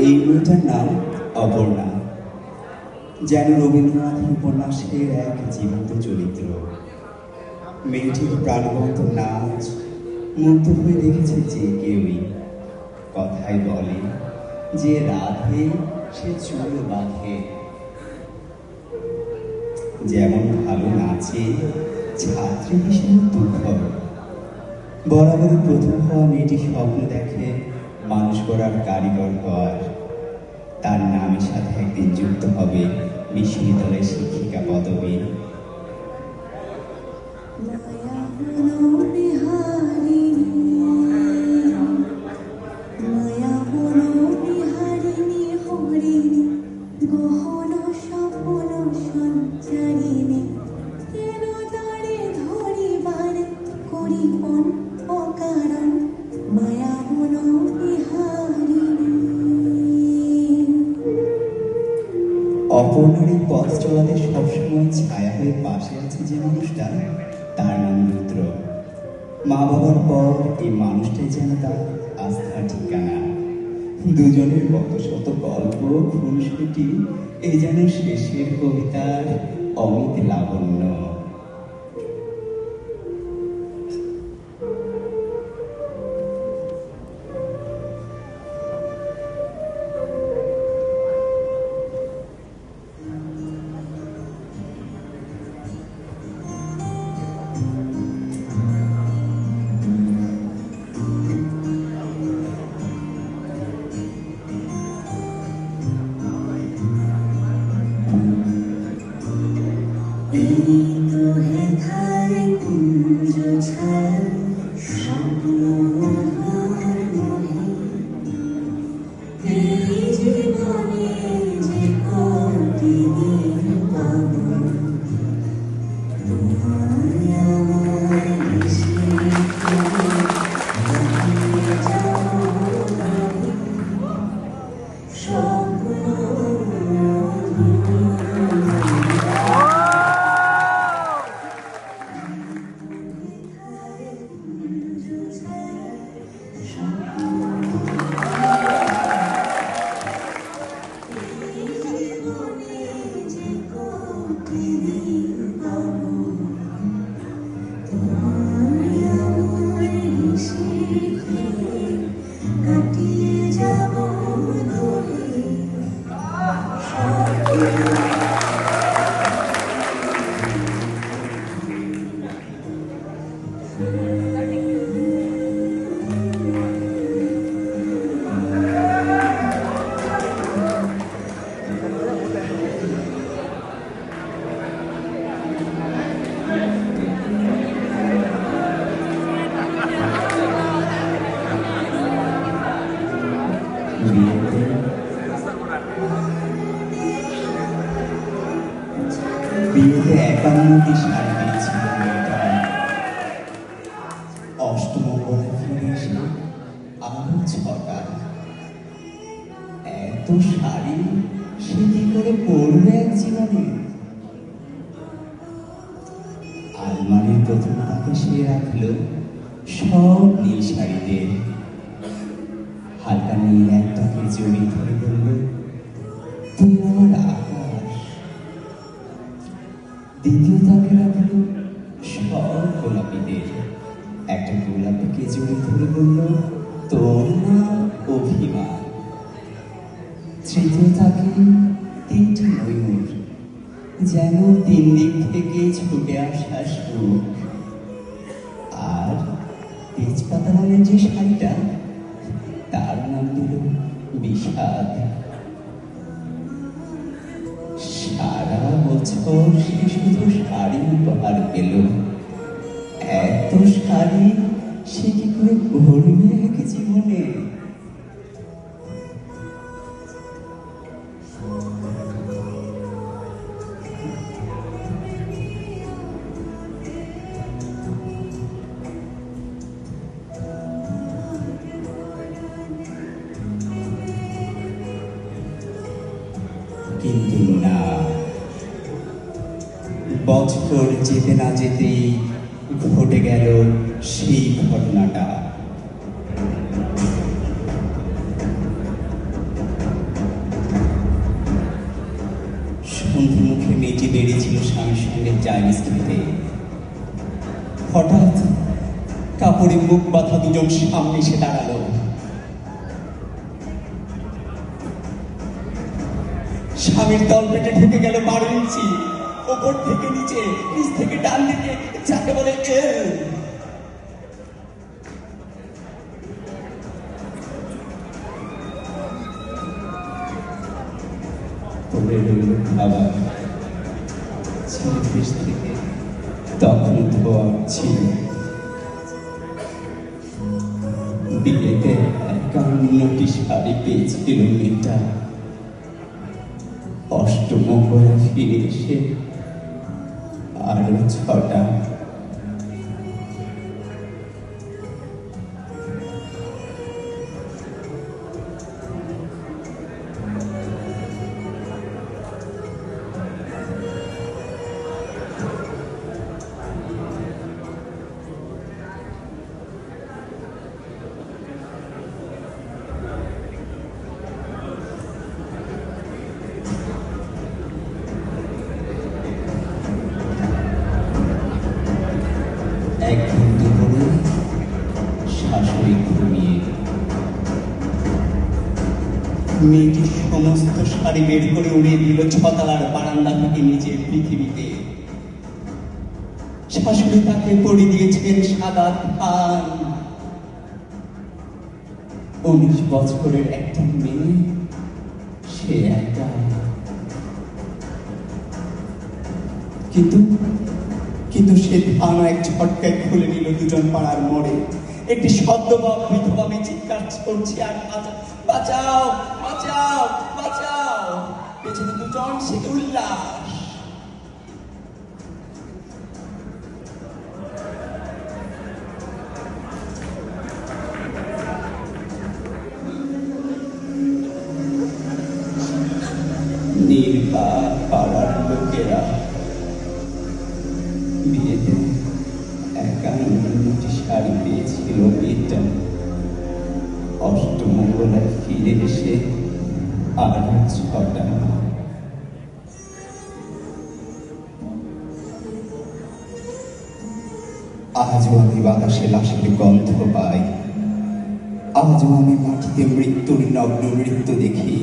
এই মেয়েটার নাম অপর্ণা, যেন রবীন্দ্রনাথের উপন্যাসের এক জীবন্ত চরিত্র। মেয়েটির প্রাণবন্ত নাচ মুগ্ধ হয়ে দেখেছে যে কেউই। কথায় বলে যে রাধে সে চুল বাঁধে। যেমন ভালো নাচে, ছাত্রী হিসেবে তুখর। বরাবর প্রথম হওয়া মেয়েটি স্বপ্ন দেখে মানুষ গড়ার কারিগর হওয়ার। তার নামের সাথে একদিন যুক্ত হবে বিশ্ববিদ্যালয়ের শিক্ষিকা পদবী। অপর্ণার এই পথ চলাতে সবসময় ছায়া হয়ে পাশে আছে যে মানুষটা, তার নাম রুদ্র। মা বাবার পর এই মানুষটাই যেন তার আস্থার ঠিকানা। দুজনের কত শত গল্প খুনসুটি, এই যেন শেষের কবিতার অমিত লাবণ্য। বিয়েতে ৫১টি শাড়ি দিয়েছিল মেয়েটা। অষ্টমঙ্গলে ফিরে এসে আরো ৬টা। এত শাড়ি সে কি করে পরবে এক জীবনে? আলমারির প্রথম তাকে সে রাখলো সব নীল শাড়িতে। হালকা নীল একটাকে জড়িয়ে ধরে বলল, তুই আমার আকাশ। দ্বিতীয় তাকে রাখলো সব গোলাপিদের। একটা গোলাপিকে জড়িয়ে ধরে বলল, তোর নাম অভিমান। তৃতীয় তাকে ৩টি ময়ূর, যেন ৩ দিক থেকে ছুটে আসা সুখ। আর তেজপাতা রঙের যে শাড়িটা, তার নাম দিল বিষাদ। সারা বছর সে শুধু শাড়ি উপহার পেল। এত শাড়ি সে কি করে পরবে এক জীবনে? কিন্তু না, বছর যেতে না যেতেই ঘটে গেল সেই ঘটনাটা। মেয়েটি বেরিয়েছিল স্বামীর সঙ্গে চাইনিজ খেতে। হঠাৎ কাপড়ে মুখ বাঁধা দুজন সামনে এসে দাঁড়ালো। স্বামীর তল পেটে ঢুকে গেল 12 ইঞ্চি, ওপর থেকে নিচে, নিচ থেকে ডান দিকে, যাকে বলে পড়ে রইল খাবার। ছেলের থেকে তখন ধোয়া ছিল। বিয়েতে একান্নটি শাড়ি পেয়েছিল মেয়েটা। অষ্টমঙ্গলা ফিরে এসে আরো 6টা। একদিন দুপুরে শাশুড়ি ঘুমিয়ে মেয়েটির সমস্ত শাড়ি বের করে উড়িয়ে দিল 6 তলার বারান্দা থেকে নিজের পৃথিবীতে। শাশুড়ি তাকে পরিয়ে দিয়েছেন সাদা থান। 19 বছরের একটা মেয়ে, সে একা। কিন্তু সে ধান এক ঝটকায় খুলে নিল দুজন পাড়ার মোড়ে। একটি সদ্যবা বিধবা মেয়ে চিৎকার করছে আর বাঁচাও বাঁচাও বাঁচাও। পেছনে দুজন, সে উল্লাস। নির্বাক পাড়ার লোকেরা। বিয়েতে 51টি শাড়ি পেয়েছিল মেয়েটা। অষ্টমঙ্গলায় ফিরে এসে আর 6টা। আজও আমি বাতাসে লাশের গন্ধ পাই। আজও আমি মাটিতে মৃত্যুর নগ্ন নৃত্য দেখি।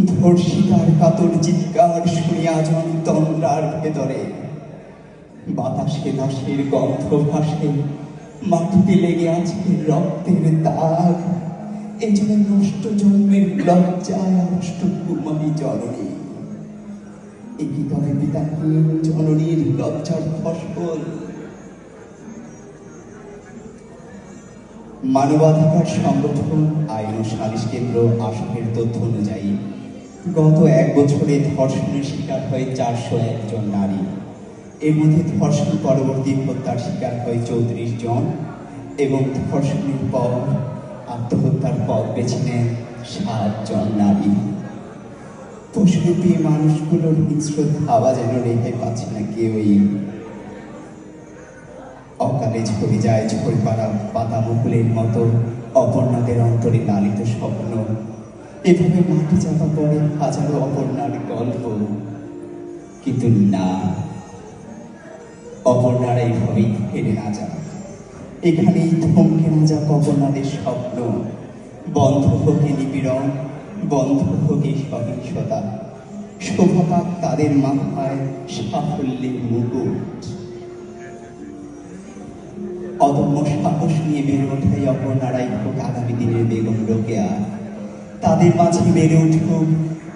ধর্ষিতার কাতর চিৎকার শুনি আজ আমি তন্দ্রার ভেতরে। বাতাসে লাশের গন্ধ ভাসে, মাটিতে লেগে আছে রক্তের দাগ। এ যেন নষ্ট জন্মের লজ্জায় নষ্ট কুমারী জননী। একই তবে পিতাহীন জননীর লজ্জার ফসল। মানবাধিকার সংগঠন আইন ও সালিশ কেন্দ্র আসামের তথ্য অনুযায়ী গত 1 বছরে ধর্ষণের শিকার হয় 401 জন নারী। এর মধ্যে ধর্ষণ পরবর্তী হত্যার শিকার হয় 34 জন এবং ধর্ষণের পর আত্মহত্যার পথ বেছে নেন 7 জন নারী। পশুরূপী মানুষগুলোর হিংস্র ধাওয়া যেন রেখে পাচ্ছে না কেউই। অকালে ঝরে যায় ঝরে পড়া পাতা মুকুলের মতো অপর্ণাদের অন্তরে লালিত স্বপ্ন। এভাবে মাটি চাপা পড়ে হাজারো অপর্ণার গল্প। কিন্তু না, অপর্ণারা এইভাবেই ফেরে না যাক, এখানেই থমকে না যাক অপর্ণাদের স্বপ্ন। বন্ধ হোক নিপীড়ন, বন্ধ হোক সহিংসতা। শোভা পাক তাদের মাথায় সাফল্যের মুকুট। অদম্য সাহস নিয়ে বেড়ে ওঠাই অপর্ণারাই হোক আগামী দিনের বেগম রোকেয়া। তাদের মাঝে বেড়ে উঠুক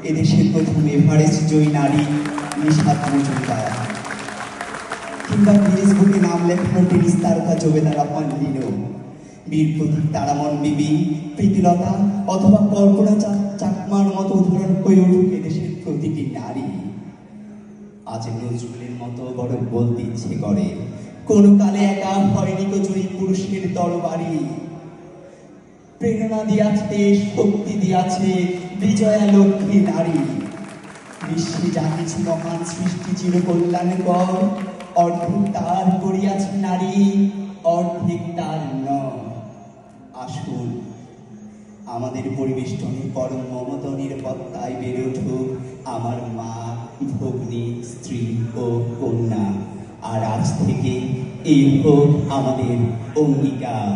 এদেশের প্রথম এভারেস্ট জয়ী নারী নিশাত মজুমদার, কিংবা গিনেস বুকে নাম লেখানো টেনিস তারকা জোবেদা রহমান লিনো, বীর প্রতীক তারামন বিবি, প্রীতিলতা অথবা কল্পনা চাকমার মতো উদাহরণ হয়ে উঠুক এদেশের প্রতিটি নারী। আজ নজরুলের মতো বড় বলতে ইচ্ছে করে, কোন কালে একা হয়নি তো জয়ী পুরুষের তরবারি। প্রেরণা দিয়াছে, শক্তি দিয়াছে বিজয়া লক্ষ্মী নারী। বিশ্বে যা কিছু মহান সৃষ্টি চির কল্যাণকর, অর্ধেক তার করিয়াছে নারী, অর্ধেক তার নয়। আসুন আমাদের পরিবেষ্টনে পরম মমতা নিরাপত্তায় বেড়ে উঠুক আমার মা, ভগ্নী, স্ত্রী ও কন্যা। আর আজ থেকে এই হোক আমাদের অঙ্গীকার।